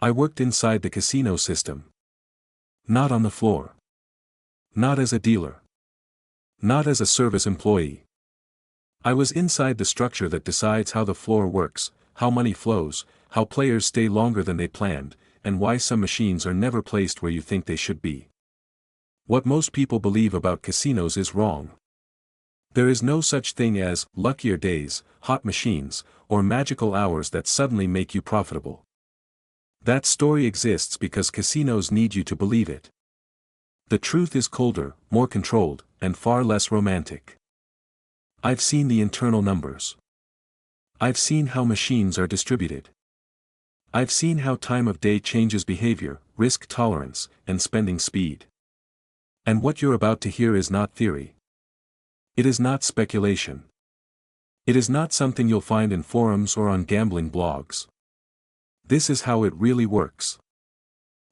I worked inside the casino system. Not on the floor. Not as a dealer. Not as a service employee. I was inside the structure that decides how the floor works, how money flows, how players stay longer than they planned, and why some machines are never placed where you think they should be. What most people believe about casinos is wrong. There is no such thing as luckier days, hot machines, or magical hours that suddenly make you profitable. That story exists because casinos need you to believe it. The truth is colder, more controlled, and far less romantic. I've seen the internal numbers. I've seen how machines are distributed. I've seen how time of day changes behavior, risk tolerance, and spending speed. And what you're about to hear is not theory. It is not speculation. It is not something you'll find in forums or on gambling blogs. This is how it really works.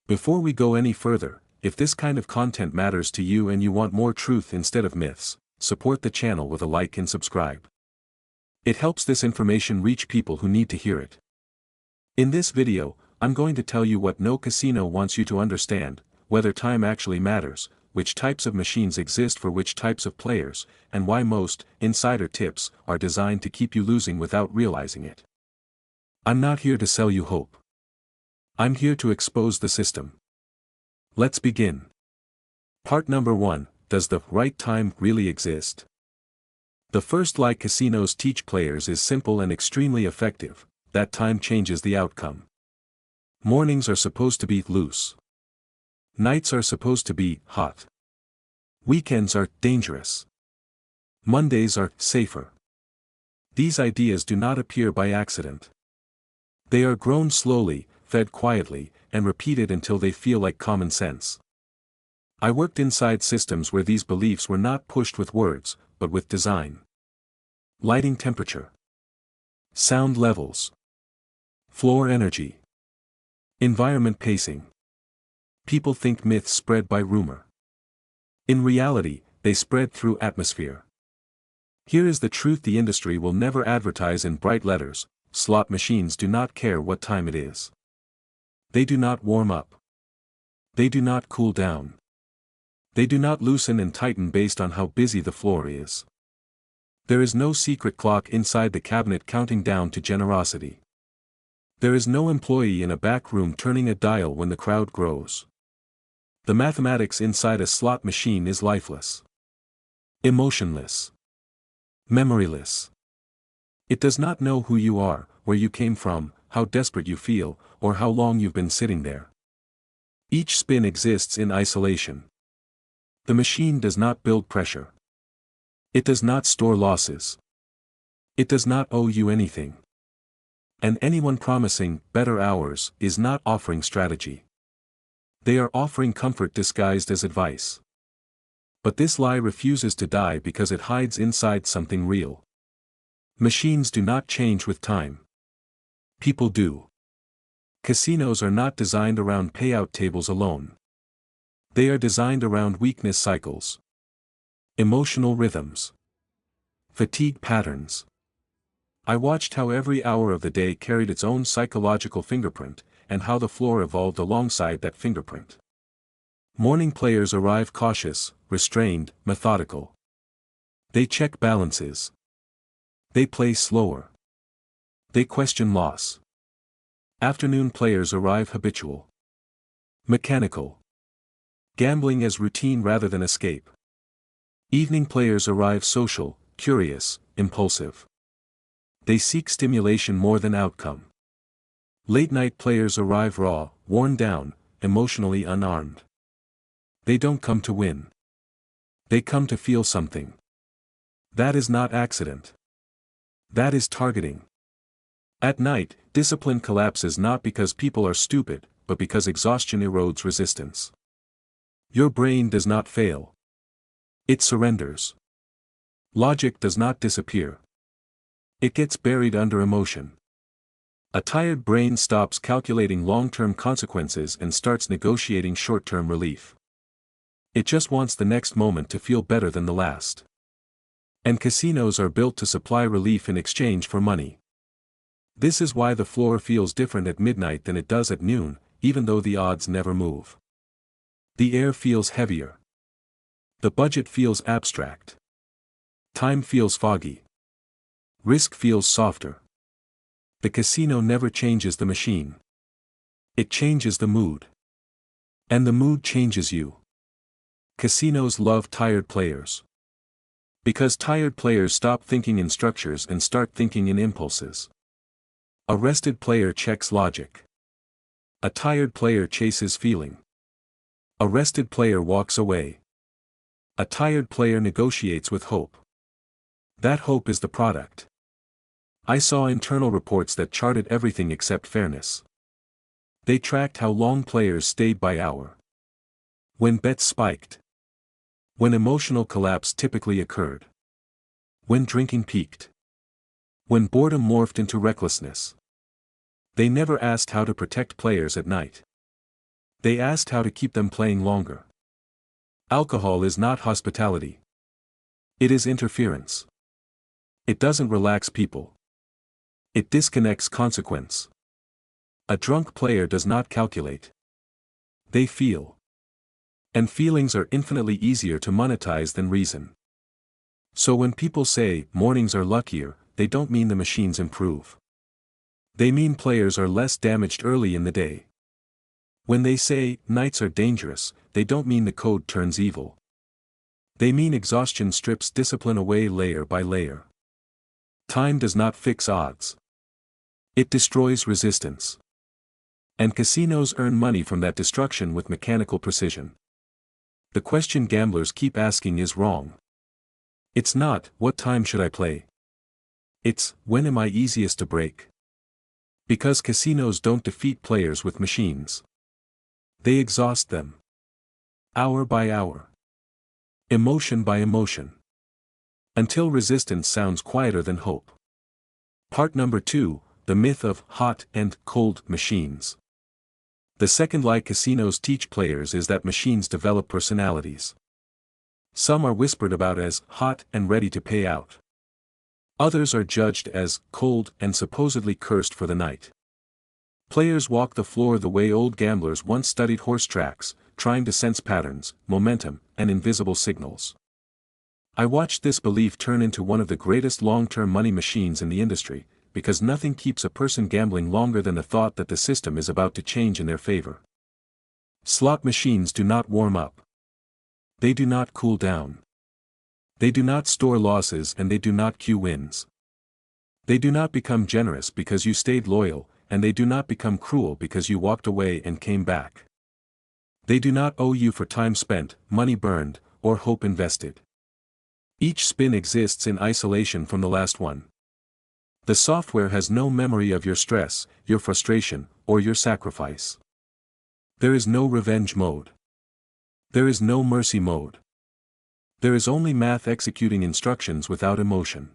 Before we go any further, if this kind of content matters to you and you want more truth instead of myths, support the channel with a like and subscribe. It helps this information reach people who need to hear it. In this video, I'm going to tell you what no casino wants you to understand, whether time actually matters, which types of machines exist for which types of players, and why most insider tips are designed to keep you losing without realizing it. I'm not here to sell you hope. I'm here to expose the system. Let's begin. Part number 1. Does the right time really exist? The first lie casinos teach players is simple and extremely effective: that time changes the outcome. Mornings are supposed to be loose. Nights are supposed to be hot. Weekends are dangerous. Mondays are safer. These ideas do not appear by accident. They are grown slowly, fed quietly, and repeated until they feel like common sense. I worked inside systems where these beliefs were not pushed with words, but with design. Lighting temperature. Sound levels. Floor energy. Environment pacing. People think myths spread by rumor. In reality, they spread through atmosphere. Here is the truth the industry will never advertise in bright letters: slot machines do not care what time it is. They do not warm up. They do not cool down. They do not loosen and tighten based on how busy the floor is. There is no secret clock inside the cabinet counting down to generosity. There is no employee in a back room turning a dial when the crowd grows. The mathematics inside a slot machine is lifeless. Emotionless. Memoryless. It does not know who you are, where you came from, how desperate you feel, or how long you've been sitting there. Each spin exists in isolation. The machine does not build pressure. It does not store losses. It does not owe you anything. And anyone promising better hours is not offering strategy. They are offering comfort disguised as advice. But this lie refuses to die because it hides inside something real. Machines do not change with time. People do. Casinos are not designed around payout tables alone. They are designed around weakness cycles. Emotional rhythms. Fatigue patterns. I watched how every hour of the day carried its own psychological fingerprint, and how the floor evolved alongside that fingerprint. Morning players arrive cautious, restrained, methodical. They check balances. They play slower. They question loss. Afternoon players arrive habitual. Mechanical. Gambling as routine rather than escape. Evening players arrive social, curious, impulsive. They seek stimulation more than outcome. Late-night players arrive raw, worn down, emotionally unarmed. They don't come to win. They come to feel something. That is not accident. That is targeting. At night, discipline collapses not because people are stupid, but because exhaustion erodes resistance. Your brain does not fail. It surrenders. Logic does not disappear. It gets buried under emotion. A tired brain stops calculating long-term consequences and starts negotiating short-term relief. It just wants the next moment to feel better than the last. And casinos are built to supply relief in exchange for money. This is why the floor feels different at midnight than it does at noon, even though the odds never move. The air feels heavier. The budget feels abstract. Time feels foggy. Risk feels softer. The casino never changes the machine. It changes the mood. And the mood changes you. Casinos love tired players. Because tired players stop thinking in structures and start thinking in impulses. A rested player checks logic. A tired player chases feeling. A rested player walks away. A tired player negotiates with hope. That hope is the product. I saw internal reports that charted everything except fairness. They tracked how long players stayed by hour. When bets spiked. When emotional collapse typically occurred. When drinking peaked. When boredom morphed into recklessness. They never asked how to protect players at night. They asked how to keep them playing longer. Alcohol is not hospitality. It is interference. It doesn't relax people. It disconnects consequence. A drunk player does not calculate. They feel. And feelings are infinitely easier to monetize than reason. So when people say mornings are luckier, they don't mean the machines improve. They mean players are less damaged early in the day. When they say nights are dangerous, they don't mean the code turns evil. They mean exhaustion strips discipline away layer by layer. Time does not fix odds. It destroys resistance. And casinos earn money from that destruction with mechanical precision. The question gamblers keep asking is wrong. It's not, what time should I play? It's, when am I easiest to break? Because casinos don't defeat players with machines. They exhaust them. Hour by hour. Emotion by emotion. Until resistance sounds quieter than hope. Part number 2, the myth of hot and cold machines. The second lie casinos teach players is that machines develop personalities. Some are whispered about as hot and ready to pay out. Others are judged as cold and supposedly cursed for the night. Players walk the floor the way old gamblers once studied horse tracks, trying to sense patterns, momentum, and invisible signals. I watched this belief turn into one of the greatest long-term money machines in the industry, because nothing keeps a person gambling longer than the thought that the system is about to change in their favor. Slot machines do not warm up. They do not cool down. They do not store losses and they do not queue wins. They do not become generous because you stayed loyal, and they do not become cruel because you walked away and came back. They do not owe you for time spent, money burned, or hope invested. Each spin exists in isolation from the last one. The software has no memory of your stress, your frustration, or your sacrifice. There is no revenge mode. There is no mercy mode. There is only math executing instructions without emotion.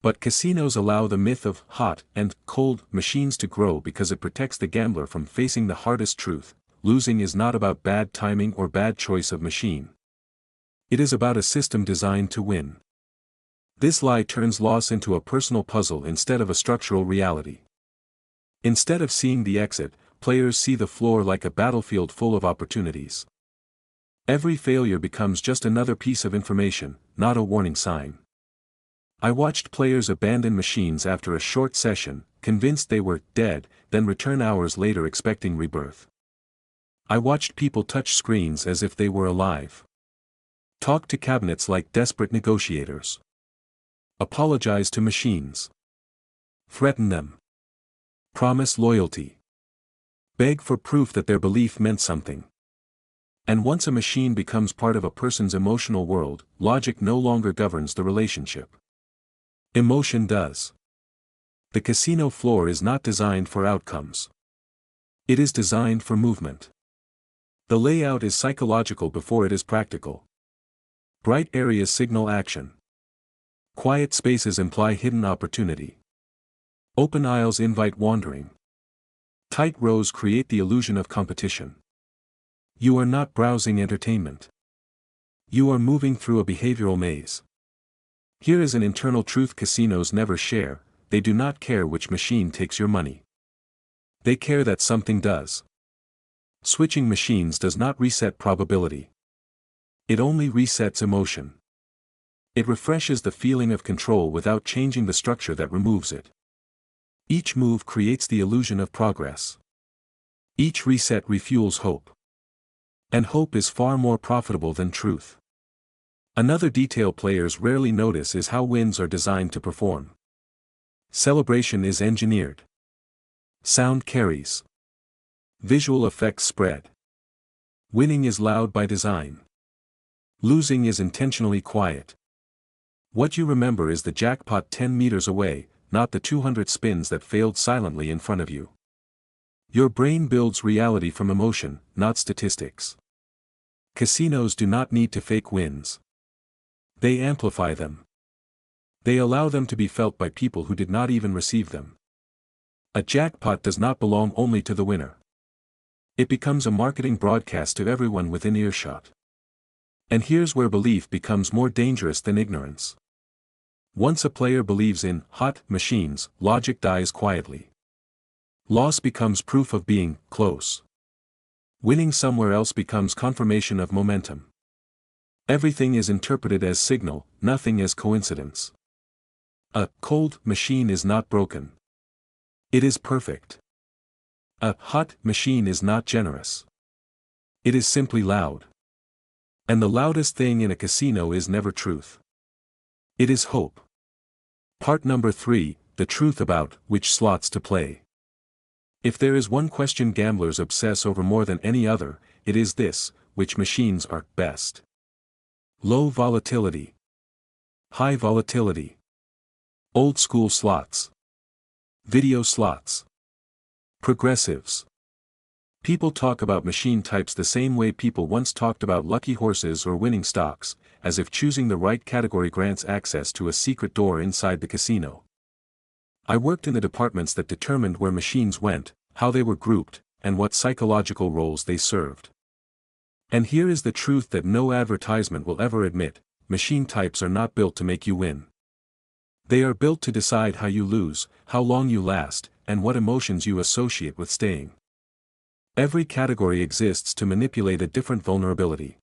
But casinos allow the myth of hot and cold machines to grow because it protects the gambler from facing the hardest truth: losing is not about bad timing or bad choice of machine. It is about a system designed to win. This lie turns loss into a personal puzzle instead of a structural reality. Instead of seeing the exit, players see the floor like a battlefield full of opportunities. Every failure becomes just another piece of information, not a warning sign. I watched players abandon machines after a short session, convinced they were dead, then return hours later expecting rebirth. I watched people touch screens as if they were alive. Talk to cabinets like desperate negotiators. Apologize to machines. Threaten them. Promise loyalty. Beg for proof that their belief meant something. And once a machine becomes part of a person's emotional world, logic no longer governs the relationship. Emotion does. The casino floor is not designed for outcomes. It is designed for movement. The layout is psychological before it is practical. Bright areas signal action. Quiet spaces imply hidden opportunity. Open aisles invite wandering. Tight rows create the illusion of competition. You are not browsing entertainment. You are moving through a behavioral maze. Here is an internal truth casinos never share: they do not care which machine takes your money. They care that something does. Switching machines does not reset probability. It only resets emotion. It refreshes the feeling of control without changing the structure that removes it. Each move creates the illusion of progress. Each reset refuels hope. And hope is far more profitable than truth. Another detail players rarely notice is how wins are designed to perform. Celebration is engineered. Sound carries. Visual effects spread. Winning is loud by design. Losing is intentionally quiet. What you remember is the jackpot 10 meters away, not the 200 spins that failed silently in front of you. Your brain builds reality from emotion, not statistics. Casinos do not need to fake wins. They amplify them. They allow them to be felt by people who did not even receive them. A jackpot does not belong only to the winner. It becomes a marketing broadcast to everyone within earshot. And here's where belief becomes more dangerous than ignorance. Once a player believes in hot machines, logic dies quietly. Loss becomes proof of being close. Winning somewhere else becomes confirmation of momentum. Everything is interpreted as signal, nothing as coincidence. A cold machine is not broken. It is perfect. A hot machine is not generous. It is simply loud. And the loudest thing in a casino is never truth. It is hope. Part number 3, the truth about which slots to play. If there is one question gamblers obsess over more than any other, it is this: which machines are best? Low volatility. High volatility. Old school slots. Video slots. Progressives. People talk about machine types the same way people once talked about lucky horses or winning stocks, as if choosing the right category grants access to a secret door inside the casino. I worked in the departments that determined where machines went, how they were grouped, and what psychological roles they served. And here is the truth that no advertisement will ever admit: machine types are not built to make you win. They are built to decide how you lose, how long you last, and what emotions you associate with staying. Every category exists to manipulate a different vulnerability.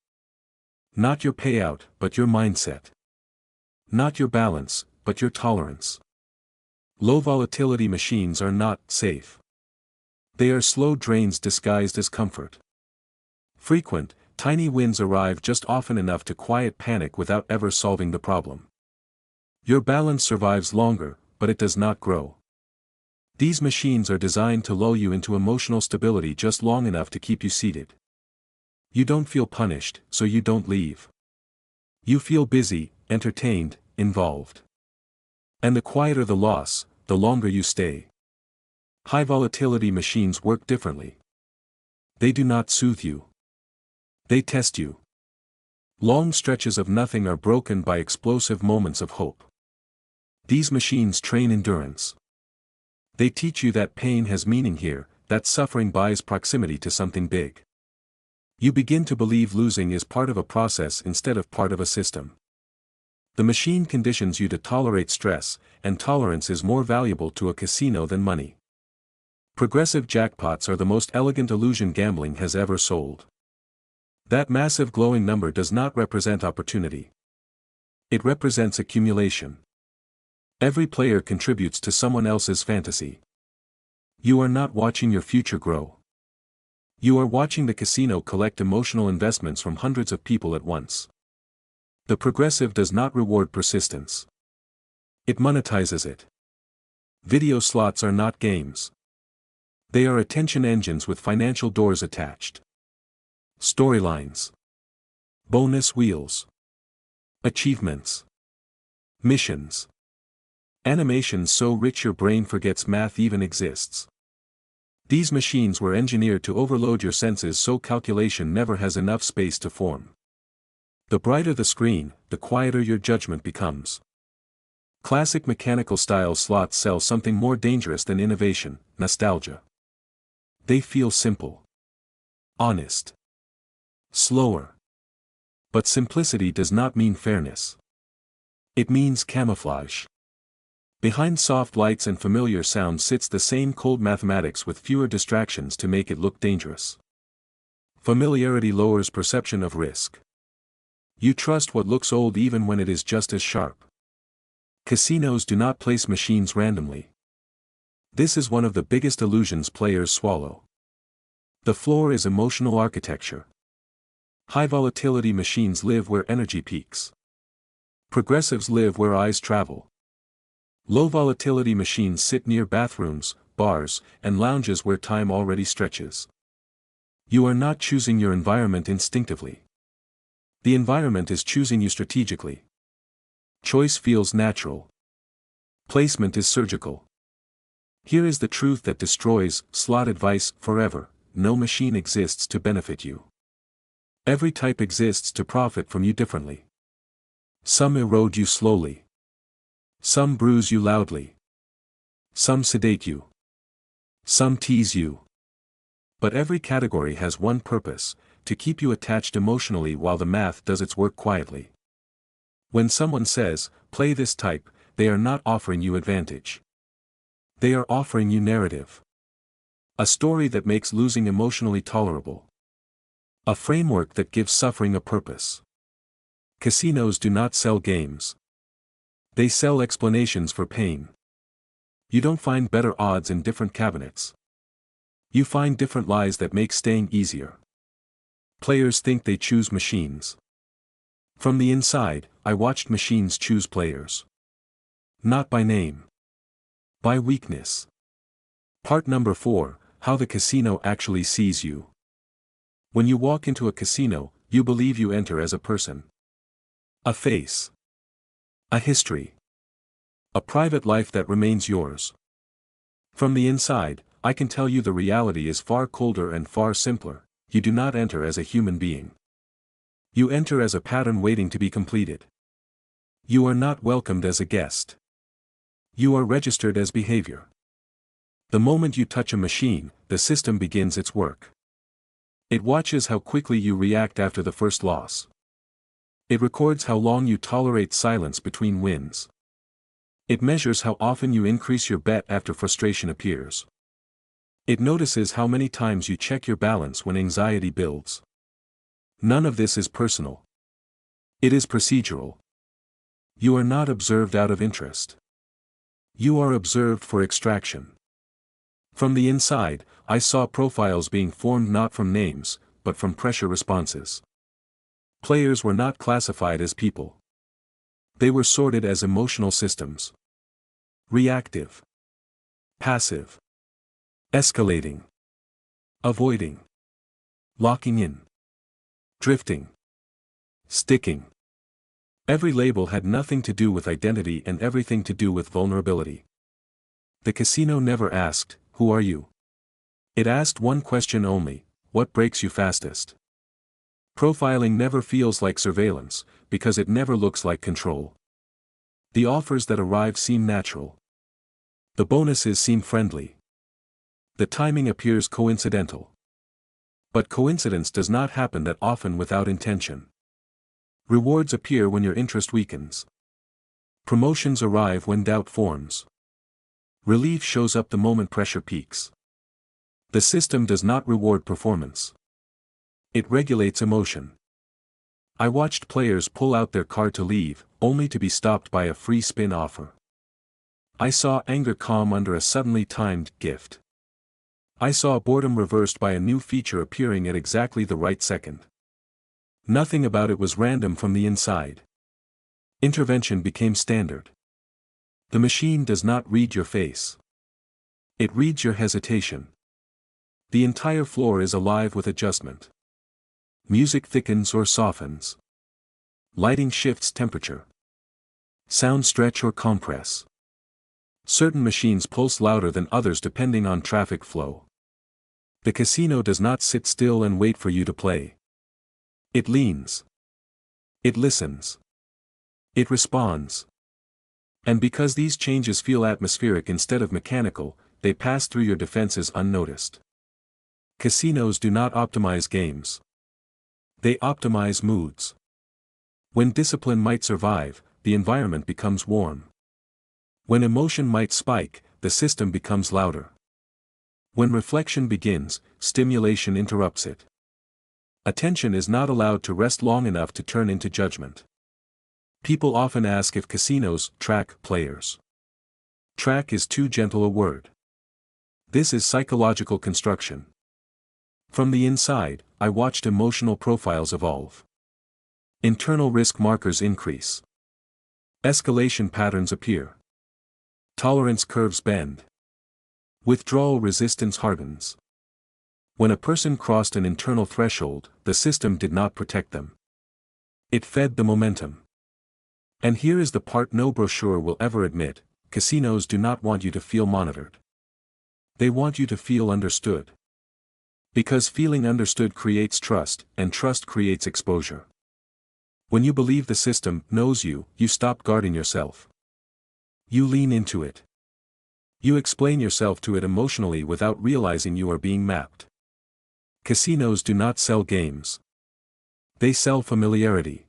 Not your payout, but your mindset. Not your balance, but your tolerance. Low volatility machines are not safe. They are slow drains disguised as comfort. Frequent, tiny wins arrive just often enough to quiet panic without ever solving the problem. Your balance survives longer, but it does not grow. These machines are designed to lull you into emotional stability just long enough to keep you seated. You don't feel punished, so you don't leave. You feel busy, entertained, involved. And the quieter the loss, the longer you stay. High volatility machines work differently. They do not soothe you. They test you. Long stretches of nothing are broken by explosive moments of hope. These machines train endurance. They teach you that pain has meaning here, that suffering buys proximity to something big. You begin to believe losing is part of a process instead of part of a system. The machine conditions you to tolerate stress, and tolerance is more valuable to a casino than money. Progressive jackpots are the most elegant illusion gambling has ever sold. That massive glowing number does not represent opportunity. It represents accumulation. Every player contributes to someone else's fantasy. You are not watching your future grow. You are watching the casino collect emotional investments from hundreds of people at once. The progressive does not reward persistence. It monetizes it. Video slots are not games. They are attention engines with financial doors attached. Storylines. Bonus wheels. Achievements. Missions. Animations so rich your brain forgets math even exists. These machines were engineered to overload your senses so calculation never has enough space to form. The brighter the screen, the quieter your judgment becomes. Classic mechanical style slots sell something more dangerous than innovation: nostalgia. They feel simple. Honest. Slower. But simplicity does not mean fairness. It means camouflage. Behind soft lights and familiar sounds sits the same cold mathematics with fewer distractions to make it look dangerous. Familiarity lowers perception of risk. You trust what looks old even when it is just as sharp. Casinos do not place machines randomly. This is one of the biggest illusions players swallow. The floor is emotional architecture. High volatility machines live where energy peaks. Progressives live where eyes travel. Low volatility machines sit near bathrooms, bars, and lounges where time already stretches. You are not choosing your environment instinctively. The environment is choosing you strategically. Choice feels natural. Placement is surgical. Here is the truth that destroys slot advice forever: no machine exists to benefit you. Every type exists to profit from you differently. Some erode you slowly. Some bruise you loudly. Some sedate you. Some tease you. But every category has one purpose: to keep you attached emotionally while the math does its work quietly. When someone says, "Play this type," they are not offering you advantage. They are offering you narrative. A story that makes losing emotionally tolerable. A framework that gives suffering a purpose. Casinos do not sell games. They sell explanations for pain. You don't find better odds in different cabinets. You find different lies that make staying easier. Players think they choose machines. From the inside, I watched machines choose players. Not by name. By weakness. Part number 4, how the casino actually sees you. When you walk into a casino, you believe you enter as a person. A face. A history. A private life that remains yours. From the inside, I can tell you the reality is far colder and far simpler. You do not enter as a human being. You enter as a pattern waiting to be completed. You are not welcomed as a guest. You are registered as behavior. The moment you touch a machine, the system begins its work. It watches how quickly you react after the first loss. It records how long you tolerate silence between wins. It measures how often you increase your bet after frustration appears. It notices how many times you check your balance when anxiety builds. None of this is personal. It is procedural. You are not observed out of interest. You are observed for extraction. From the inside, I saw profiles being formed not from names, but from pressure responses. Players were not classified as people. They were sorted as emotional systems. Reactive. Passive. Escalating. Avoiding. Locking in. Drifting. Sticking. Every label had nothing to do with identity and everything to do with vulnerability. The casino never asked, "Who are you?" It asked one question only: what breaks you fastest? Profiling never feels like surveillance, because it never looks like control. The offers that arrive seem natural. The bonuses seem friendly. The timing appears coincidental. But coincidence does not happen that often without intention. Rewards appear when your interest weakens. Promotions arrive when doubt forms. Relief shows up the moment pressure peaks. The system does not reward performance. It regulates emotion. I watched players pull out their card to leave, only to be stopped by a free spin offer. I saw anger calm under a suddenly timed gift. I saw boredom reversed by a new feature appearing at exactly the right second. Nothing about it was random from the inside. Intervention became standard. The machine does not read your face. It reads your hesitation. The entire floor is alive with adjustment. Music thickens or softens. Lighting shifts temperature. Sound stretch or compress. Certain machines pulse louder than others depending on traffic flow. The casino does not sit still and wait for you to play. It leans. It listens. It responds. And because these changes feel atmospheric instead of mechanical, they pass through your defenses unnoticed. Casinos do not optimize games. They optimize moods. When discipline might survive, the environment becomes warm. When emotion might spike, the system becomes louder. When reflection begins, stimulation interrupts it. Attention is not allowed to rest long enough to turn into judgment. People often ask if casinos track players. Track is too gentle a word. This is psychological construction. From the inside, I watched emotional profiles evolve. Internal risk markers increase. Escalation patterns appear. Tolerance curves bend. Withdrawal resistance hardens. When a person crossed an internal threshold, the system did not protect them. It fed the momentum. And here is the part no brochure will ever admit: casinos do not want you to feel monitored. They want you to feel understood. Because feeling understood creates trust, and trust creates exposure. When you believe the system knows you, you stop guarding yourself. You lean into it. You explain yourself to it emotionally without realizing you are being mapped. Casinos do not sell games. They sell familiarity.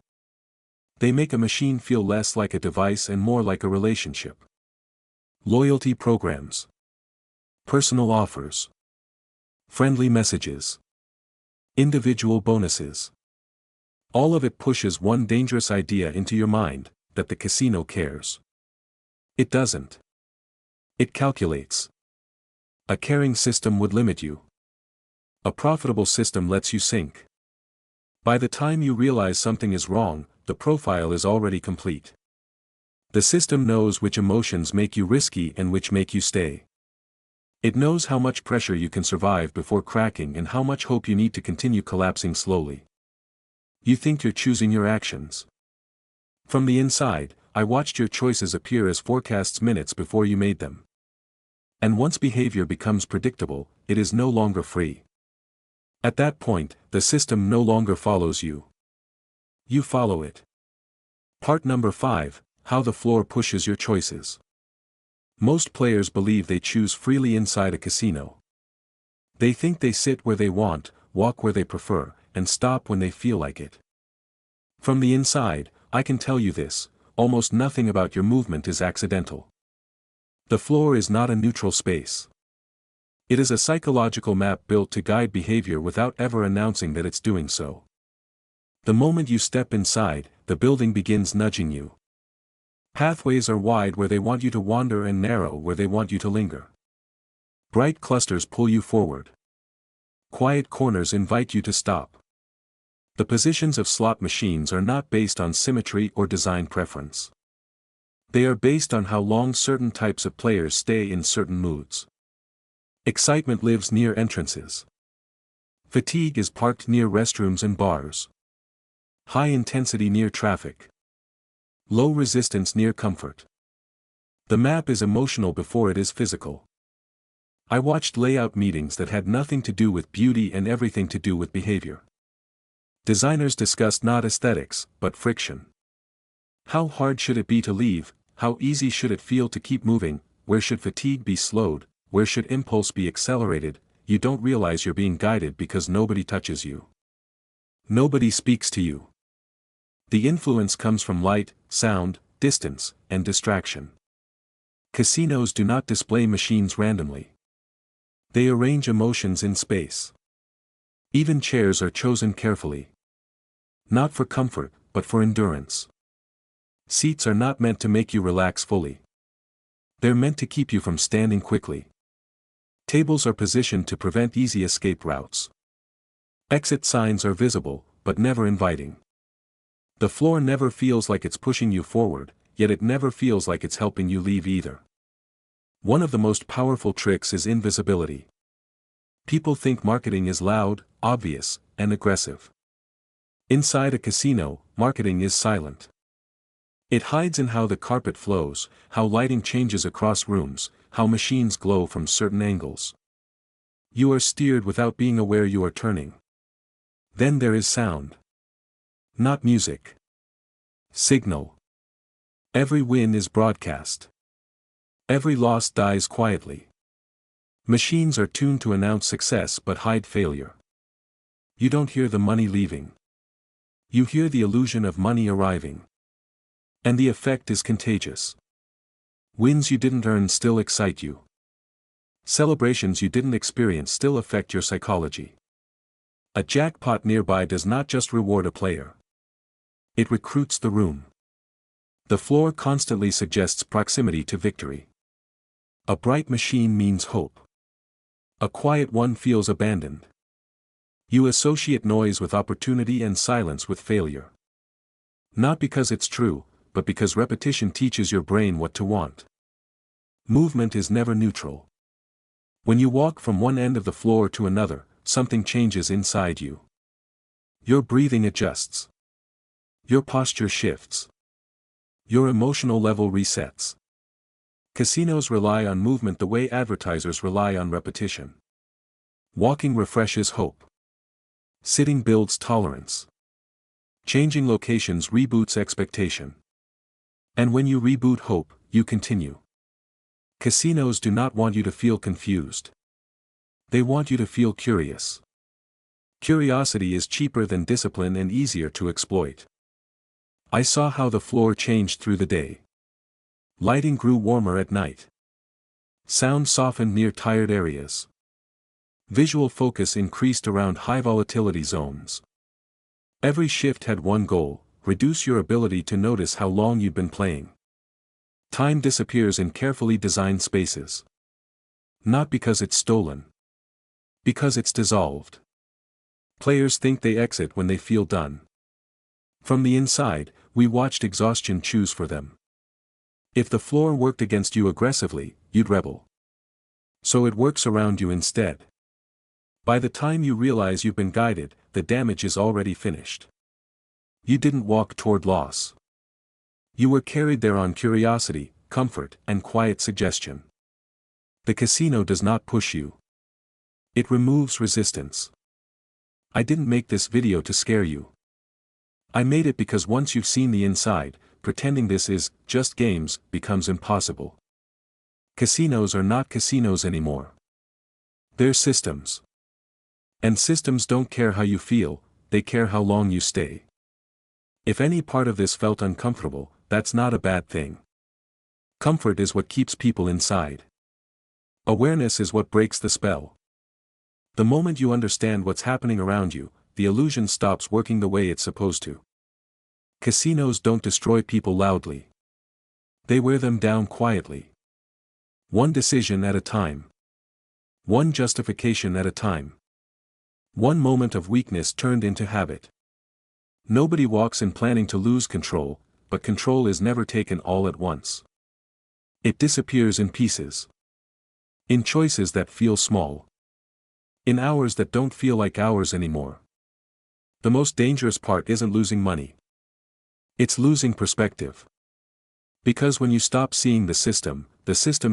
They make a machine feel less like a device and more like a relationship. Loyalty programs. Personal offers. Friendly messages. Individual bonuses. All of it pushes one dangerous idea into your mind, that the casino cares. It doesn't. It calculates. A caring system would limit you. A profitable system lets you sink. By the time you realize something is wrong, the profile is already complete. The system knows which emotions make you risky and which make you stay. It knows how much pressure you can survive before cracking and how much hope you need to continue collapsing slowly. You think you're choosing your actions. From the inside, I watched your choices appear as forecasts minutes before you made them. And once behavior becomes predictable, it is no longer free. At that point, the system no longer follows you. You follow it. Part number 5, how the floor pushes your choices. Most players believe they choose freely inside a casino. They think they sit where they want, walk where they prefer, and stop when they feel like it. From the inside, I can tell you this: almost nothing about your movement is accidental. The floor is not a neutral space. It is a psychological map built to guide behavior without ever announcing that it's doing so. The moment you step inside, the building begins nudging you. Pathways are wide where they want you to wander and narrow where they want you to linger. Bright clusters pull you forward. Quiet corners invite you to stop. The positions of slot machines are not based on symmetry or design preference. They are based on how long certain types of players stay in certain moods. Excitement lives near entrances. Fatigue is parked near restrooms and bars. High intensity near traffic. Low resistance near comfort. The map is emotional before it is physical. I watched layout meetings that had nothing to do with beauty and everything to do with behavior. Designers discussed not aesthetics, but friction. How hard should it be to leave? How easy should it feel to keep moving? Where should fatigue be slowed? Where should impulse be accelerated? You don't realize you're being guided because nobody touches you. Nobody speaks to you. The influence comes from light, sound, distance, and distraction. Casinos do not display machines randomly. They arrange emotions in space. Even chairs are chosen carefully. Not for comfort, but for endurance. Seats are not meant to make you relax fully. They're meant to keep you from standing quickly. Tables are positioned to prevent easy escape routes. Exit signs are visible, but never inviting. The floor never feels like it's pushing you forward, yet it never feels like it's helping you leave either. One of the most powerful tricks is invisibility. People think marketing is loud, obvious, and aggressive. Inside a casino, marketing is silent. It hides in how the carpet flows, how lighting changes across rooms, how machines glow from certain angles. You are steered without being aware you are turning. Then there is sound. Not music. Signal. Every win is broadcast. Every loss dies quietly. Machines are tuned to announce success but hide failure. You don't hear the money leaving. You hear the illusion of money arriving. And the effect is contagious. Wins you didn't earn still excite you. Celebrations you didn't experience still affect your psychology. A jackpot nearby does not just reward a player. It recruits the room. The floor constantly suggests proximity to victory. A bright machine means hope. A quiet one feels abandoned. You associate noise with opportunity and silence with failure. Not because it's true, but because repetition teaches your brain what to want. Movement is never neutral. When you walk from one end of the floor to another, something changes inside you. Your breathing adjusts. Your posture shifts. Your emotional level resets. Casinos rely on movement the way advertisers rely on repetition. Walking refreshes hope. Sitting builds tolerance. Changing locations reboots expectation. And when you reboot hope, you continue. Casinos do not want you to feel confused. They want you to feel curious. Curiosity is cheaper than discipline and easier to exploit. I saw how the floor changed through the day. Lighting grew warmer at night. Sound softened near tired areas. Visual focus increased around high volatility zones. Every shift had one goal: reduce your ability to notice how long you've been playing. Time disappears in carefully designed spaces. Not because it's stolen. Because it's dissolved. Players think they exit when they feel done. From the inside, we watched exhaustion choose for them. If the floor worked against you aggressively, you'd rebel. So it works around you instead. By the time you realize you've been guided, the damage is already finished. You didn't walk toward loss. You were carried there on curiosity, comfort, and quiet suggestion. The casino does not push you. It removes resistance. I didn't make this video to scare you. I made it because once you've seen the inside, pretending this is just games becomes impossible. Casinos are not casinos anymore. They're systems. And systems don't care how you feel, they care how long you stay. If any part of this felt uncomfortable, that's not a bad thing. Comfort is what keeps people inside. Awareness is what breaks the spell. The moment you understand what's happening around you, the illusion stops working the way it's supposed to. Casinos don't destroy people loudly. They wear them down quietly. One decision at a time. One justification at a time. One moment of weakness turned into habit. Nobody walks in planning to lose control, but control is never taken all at once. It disappears in pieces. In choices that feel small. In hours that don't feel like hours anymore. The most dangerous part isn't losing money. It's losing perspective. Because when you stop seeing the system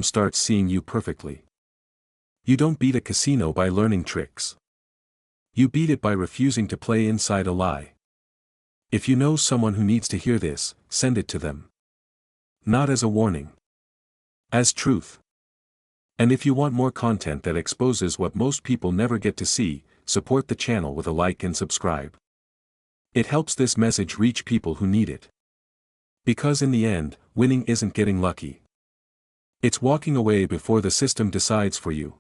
starts seeing you perfectly. You don't beat a casino by learning tricks. You beat it by refusing to play inside a lie. If you know someone who needs to hear this, send it to them. Not as a warning. As truth. And if you want more content that exposes what most people never get to see, support the channel with a like and subscribe. It helps this message reach people who need it. Because in the end, winning isn't getting lucky. It's walking away before the system decides for you.